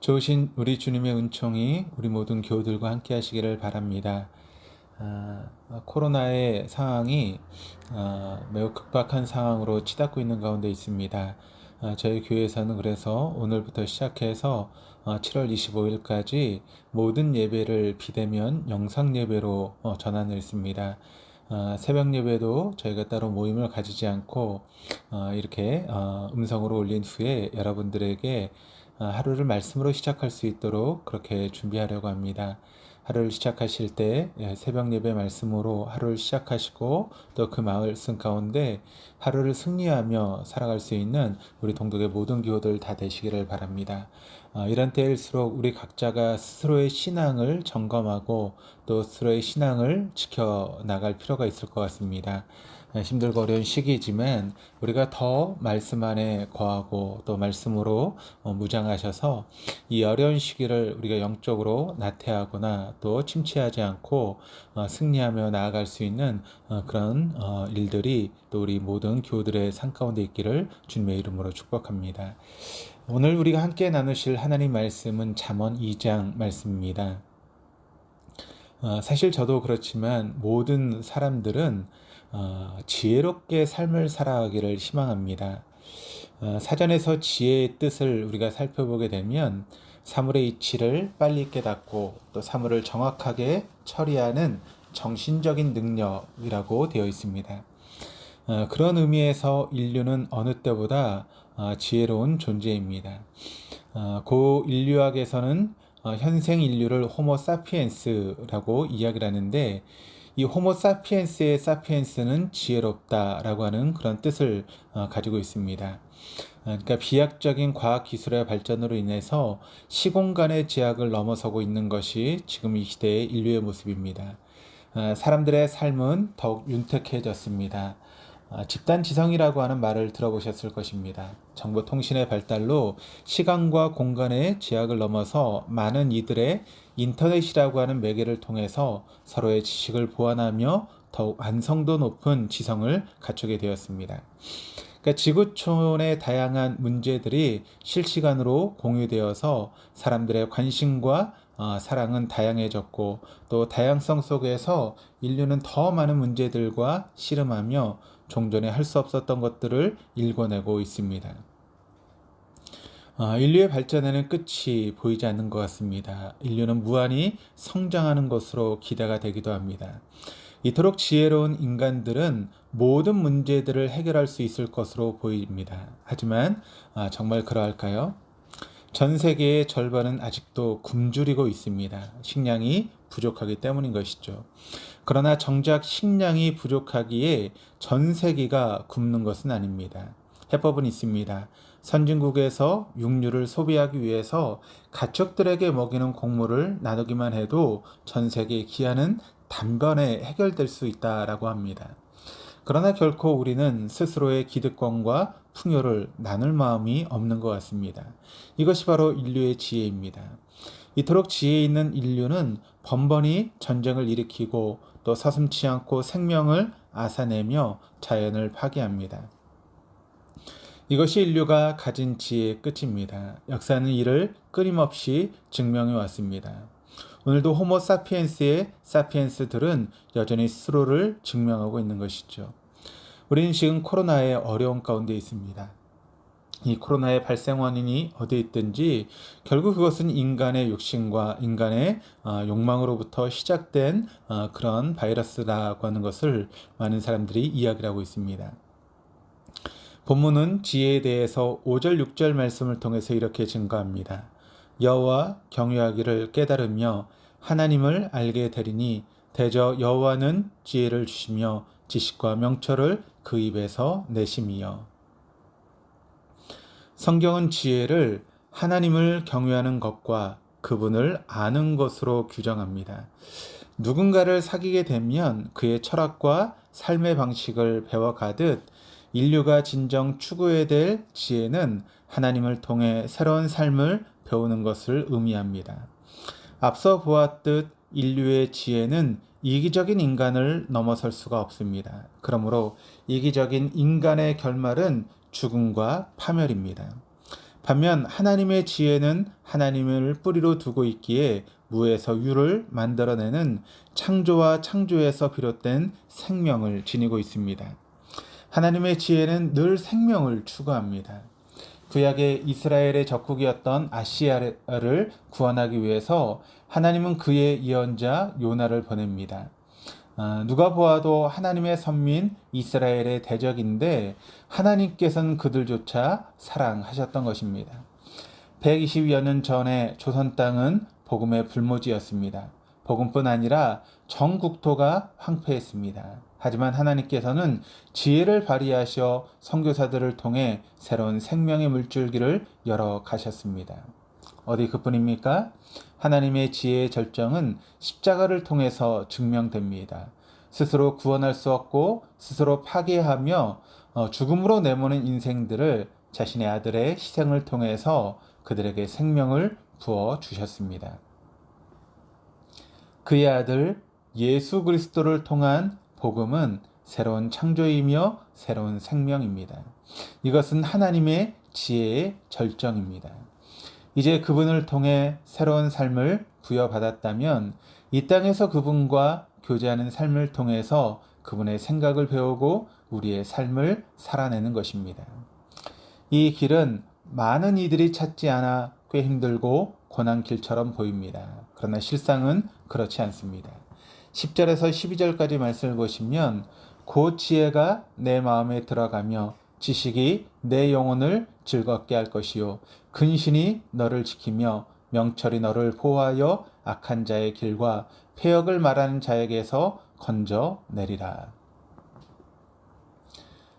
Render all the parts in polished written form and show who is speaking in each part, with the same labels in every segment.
Speaker 1: 좋으신 우리 주님의 은총이 우리 모든 교우들과 함께 하시기를 바랍니다. 코로나의 상황이 매우 급박한 상황으로 치닫고 있는 가운데 있습니다. 저희 교회에서는 그래서 오늘부터 시작해서 7월 25일까지 모든 예배를 비대면 영상 예배로 전환을 했습니다. 새벽 예배도 저희가 따로 모임을 가지지 않고 이렇게 음성으로 올린 후에 여러분들에게 하루를 말씀으로 시작할 수 있도록 그렇게 준비하려고 합니다. 하루를 시작하실 때 새벽 예배 말씀으로 하루를 시작하시고 또 그 말씀 가운데 하루를 승리하며 살아갈 수 있는 우리 동독의 모든 교우들 다 되시기를 바랍니다. 이런 때일수록 우리 각자가 스스로의 신앙을 점검하고 또 스스로의 신앙을 지켜나갈 필요가 있을 것 같습니다. 힘들고 어려운 시기이지만 우리가 더 말씀 안에 거하고 또 말씀으로 무장하셔서 이 어려운 시기를 우리가 영적으로 나태하거나 또 침체하지 않고 승리하며 나아갈 수 있는 그런 일들이 또 우리 모든 교우들의 삶 가운데 있기를 주님의 이름으로 축복합니다. 오늘 우리가 함께 나누실 하나님 말씀은 잠언 2장 말씀입니다. 사실 저도 그렇지만 모든 사람들은 지혜롭게 삶을 살아가기를 희망합니다. 사전에서 지혜의 뜻을 우리가 살펴보게 되면 사물의 이치를 빨리 깨닫고 또 사물을 정확하게 처리하는 정신적인 능력이라고 되어 있습니다. 그런 의미에서 인류는 어느 때보다 지혜로운 존재입니다. 고 인류학에서는 현생 인류를 호모 사피엔스라고 이야기를 하는데 이 호모 사피엔스의 사피엔스는 지혜롭다라고 하는 그런 뜻을 가지고 있습니다. 그러니까 비약적인 과학 기술의 발전으로 인해서 시공간의 제약을 넘어서고 있는 것이 지금 이 시대의 인류의 모습입니다. 사람들의 삶은 더욱 윤택해졌습니다. 집단지성이라고 하는 말을 들어보셨을 것입니다. 정보통신의 발달로 시간과 공간의 제약을 넘어서 많은 이들의 인터넷이라고 하는 매개를 통해서 서로의 지식을 보완하며 더욱 완성도 높은 지성을 갖추게 되었습니다. 그러니까 지구촌의 다양한 문제들이 실시간으로 공유되어서 사람들의 관심과 사랑은 다양해졌고 또 다양성 속에서 인류는 더 많은 문제들과 씨름하며 종전에 할 수 없었던 것들을 일궈내고 있습니다. 인류의 발전에는 끝이 보이지 않는 것 같습니다. 인류는 무한히 성장하는 것으로 기대가 되기도 합니다. 이토록 지혜로운 인간들은 모든 문제들을 해결할 수 있을 것으로 보입니다. 하지만 정말 그러할까요? 전 세계의 절반은 아직도 굶주리고 있습니다. 식량이 부족하기 때문인 것이죠. 그러나 정작 식량이 부족하기에 전 세계가 굶는 것은 아닙니다. 해법은 있습니다. 선진국에서 육류를 소비하기 위해서 가축들에게 먹이는 곡물을 나누기만 해도 전 세계의 기한은 단번에 해결될 수 있다라고 합니다. 그러나 결코 우리는 스스로의 기득권과 풍요를 나눌 마음이 없는 것 같습니다. 이것이 바로 인류의 지혜입니다. 이토록 지혜 있는 인류는 번번이 전쟁을 일으키고 또 서슴지 않고 생명을 앗아내며 자연을 파괴합니다. 이것이 인류가 가진 지혜의 끝입니다. 역사는 이를 끊임없이 증명해 왔습니다. 오늘도 호모 사피엔스의 사피엔스들은 여전히 스스로를 증명하고 있는 것이죠. 우리는 지금 코로나의 어려운 가운데 있습니다. 이 코로나의 발생 원인이 어디에 있든지 결국 그것은 인간의 욕심과 인간의 욕망으로부터 시작된 그런 바이러스라고 하는 것을 많은 사람들이 이야기를 하고 있습니다. 본문은 지혜에 대해서 5절 6절 말씀을 통해서 이렇게 증거합니다. 여호와 경외하기를 깨달으며 하나님을 알게 되리니 대저 여호와는 지혜를 주시며 지식과 명철을 그 입에서 내심이여. 성경은 지혜를 하나님을 경외하는 것과 그분을 아는 것으로 규정합니다. 누군가를 사귀게 되면 그의 철학과 삶의 방식을 배워가듯 인류가 진정 추구해야 될 지혜는 하나님을 통해 새로운 삶을 배우는 것을 의미합니다. 앞서 보았듯 인류의 지혜는 이기적인 인간을 넘어설 수가 없습니다. 그러므로 이기적인 인간의 결말은 죽음과 파멸입니다. 반면 하나님의 지혜는 하나님을 뿌리로 두고 있기에 무에서 유를 만들어내는 창조와 창조에서 비롯된 생명을 지니고 있습니다. 하나님의 지혜는 늘 생명을 추구합니다. 구약의 이스라엘의 적국이었던 아시아를 구원하기 위해서 하나님은 그의 예언자 요나를 보냅니다. 누가 보아도 하나님의 선민 이스라엘의 대적인데 하나님께서는 그들조차 사랑하셨던 것입니다. 120여 년 전에 조선 땅은 복음의 불모지였습니다. 복음뿐 아니라 전 국토가 황폐했습니다. 하지만 하나님께서는 지혜를 발휘하셔 선교사들을 통해 새로운 생명의 물줄기를 열어 가셨습니다. 어디 그뿐입니까? 하나님의 지혜의 절정은 십자가를 통해서 증명됩니다. 스스로 구원할 수 없고 스스로 파괴하며 죽음으로 내모는 인생들을 자신의 아들의 희생을 통해서 그들에게 생명을 부어 주셨습니다. 그의 아들 예수 그리스도를 통한 복음은 새로운 창조이며 새로운 생명입니다. 이것은 하나님의 지혜의 절정입니다. 이제 그분을 통해 새로운 삶을 부여받았다면 이 땅에서 그분과 교제하는 삶을 통해서 그분의 생각을 배우고 우리의 삶을 살아내는 것입니다. 이 길은 많은 이들이 찾지 않아 꽤 힘들고 고난길처럼 보입니다. 그러나 실상은 그렇지 않습니다. 10절에서 12절까지 말씀을 보시면 그 지혜가 내 마음에 들어가며 지식이 내 영혼을 즐겁게 할 것이요 근신이 너를 지키며 명철이 너를 보호하여 악한 자의 길과 폐역을 말하는 자에게서 건져내리라.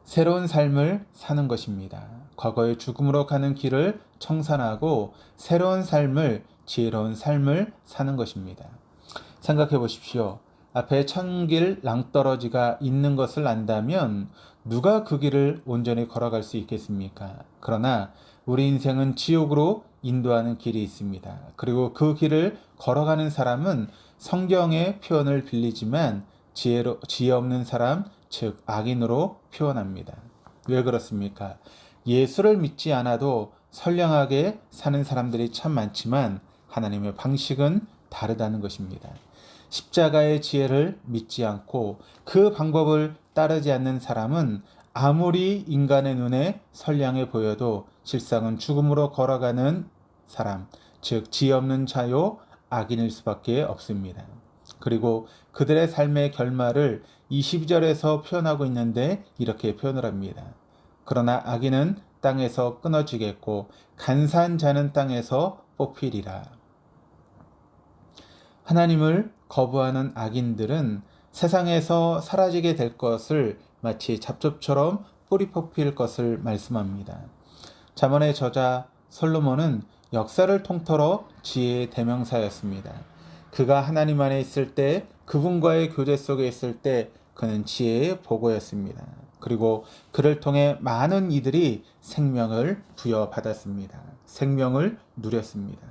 Speaker 1: 새로운 삶을 사는 것입니다. 과거의 죽음으로 가는 길을 청산하고 새로운 삶을, 지혜로운 삶을 사는 것입니다. 생각해 보십시오. 앞에 천길 낭떠러지가 있는 것을 안다면 누가 그 길을 온전히 걸어갈 수 있겠습니까? 그러나 우리 인생은 지옥으로 인도하는 길이 있습니다. 그리고 그 길을 걸어가는 사람은 성경의 표현을 빌리지만 지혜 없는 사람, 즉 악인으로 표현합니다. 왜 그렇습니까? 예수를 믿지 않아도 선량하게 사는 사람들이 참 많지만 하나님의 방식은 다르다는 것입니다. 십자가의 지혜를 믿지 않고 그 방법을 따르지 않는 사람은 아무리 인간의 눈에 선량해 보여도 실상은 죽음으로 걸어가는 사람, 즉 지혜 없는 자요 악인일 수밖에 없습니다. 그리고 그들의 삶의 결말을 22절에서 표현하고 있는데 이렇게 표현을 합니다. 그러나 악인은 땅에서 끊어지겠고 간사한 자는 땅에서 뽑히리라. 하나님을 거부하는 악인들은 세상에서 사라지게 될 것을 마치 잡초처럼 뿌리 뽑힐 것을 말씀합니다. 잠언의 저자 솔로몬은 역사를 통틀어 지혜의 대명사였습니다. 그가 하나님 안에 있을 때, 그분과의 교제 속에 있을 때 그는 지혜의 보고였습니다. 그리고 그를 통해 많은 이들이 생명을 부여받았습니다. 생명을 누렸습니다.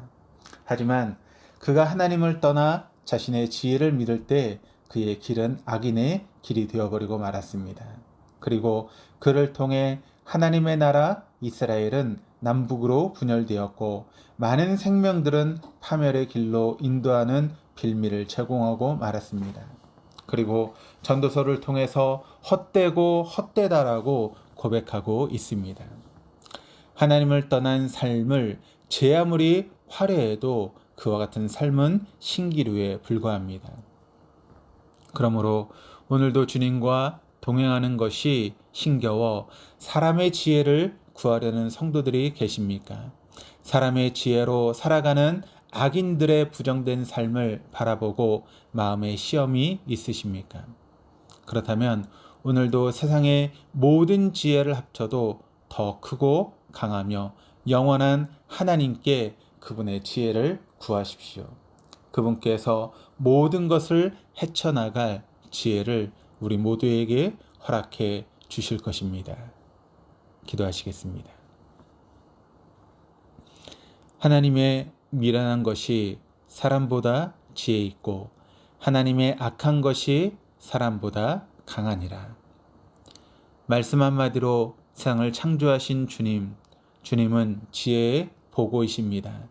Speaker 1: 하지만 그가 하나님을 떠나 자신의 지혜를 믿을 때 그의 길은 악인의 길이 되어버리고 말았습니다. 그리고 그를 통해 하나님의 나라 이스라엘은 남북으로 분열되었고 많은 생명들은 파멸의 길로 인도하는 빌미를 제공하고 말았습니다. 그리고 전도서를 통해서 헛되고 헛되다라고 고백하고 있습니다. 하나님을 떠난 삶을 제 아무리 화려해도 그와 같은 삶은 신기루에 불과합니다. 그러므로 오늘도 주님과 동행하는 것이 힘겨워 사람의 지혜를 구하려는 성도들이 계십니까? 사람의 지혜로 살아가는 악인들의 부정된 삶을 바라보고 마음의 시험이 있으십니까? 그렇다면 오늘도 세상의 모든 지혜를 합쳐도 더 크고 강하며 영원한 하나님께 그분의 지혜를 구하십시오. 그분께서 모든 것을 헤쳐나갈 지혜를 우리 모두에게 허락해 주실 것입니다. 기도하시겠습니다. 하나님의 미련한 것이 사람보다 지혜 있고 하나님의 악한 것이 사람보다 강하니라. 말씀 한마디로 세상을 창조하신 주님, 주님은 지혜의 보고이십니다.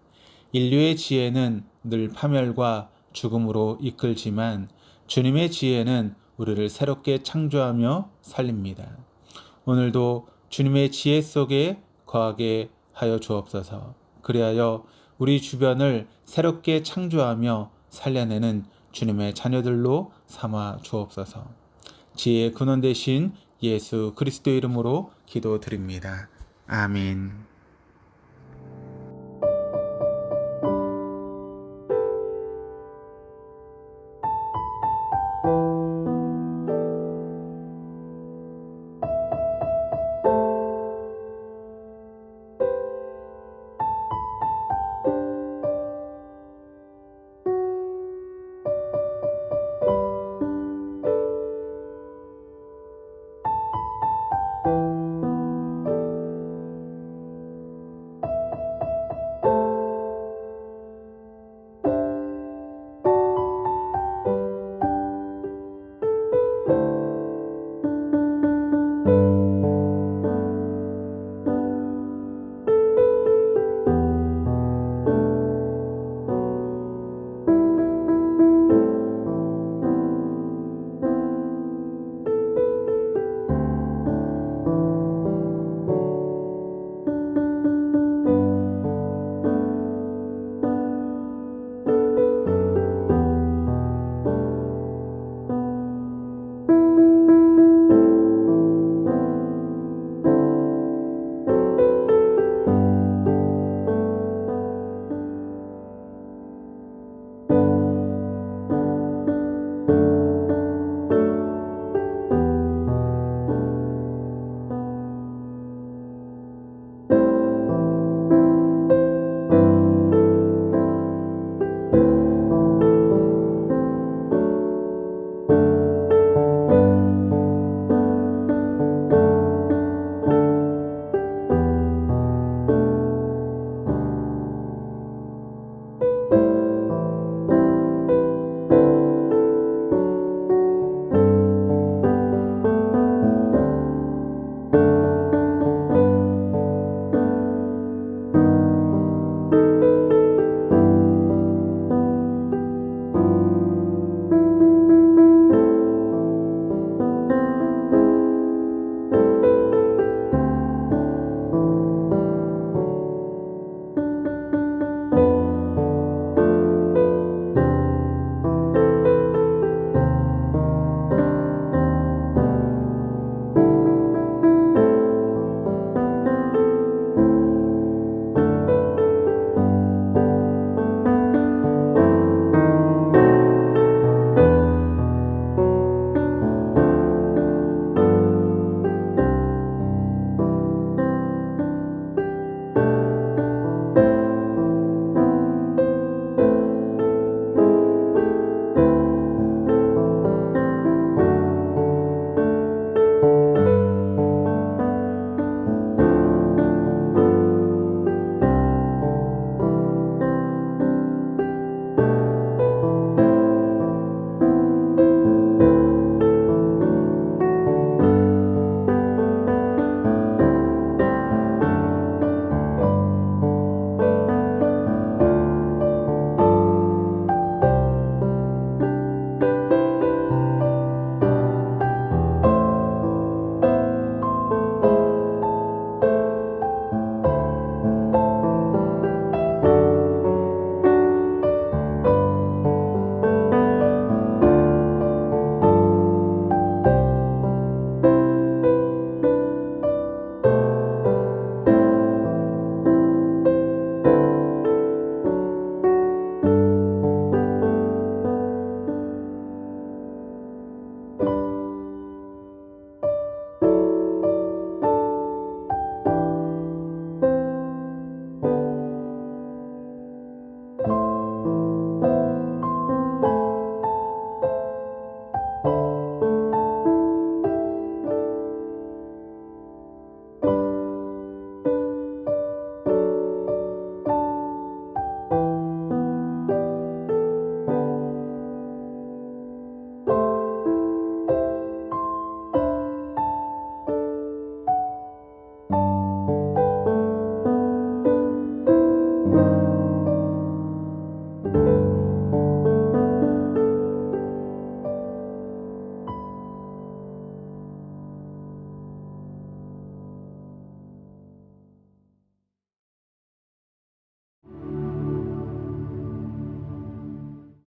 Speaker 1: 인류의 지혜는 늘 파멸과 죽음으로 이끌지만 주님의 지혜는 우리를 새롭게 창조하며 살립니다. 오늘도 주님의 지혜 속에 거하게 하여 주옵소서. 그리하여 우리 주변을 새롭게 창조하며 살려내는 주님의 자녀들로 삼아 주옵소서. 지혜의 근원 되신 예수 그리스도 이름으로 기도드립니다. 아멘.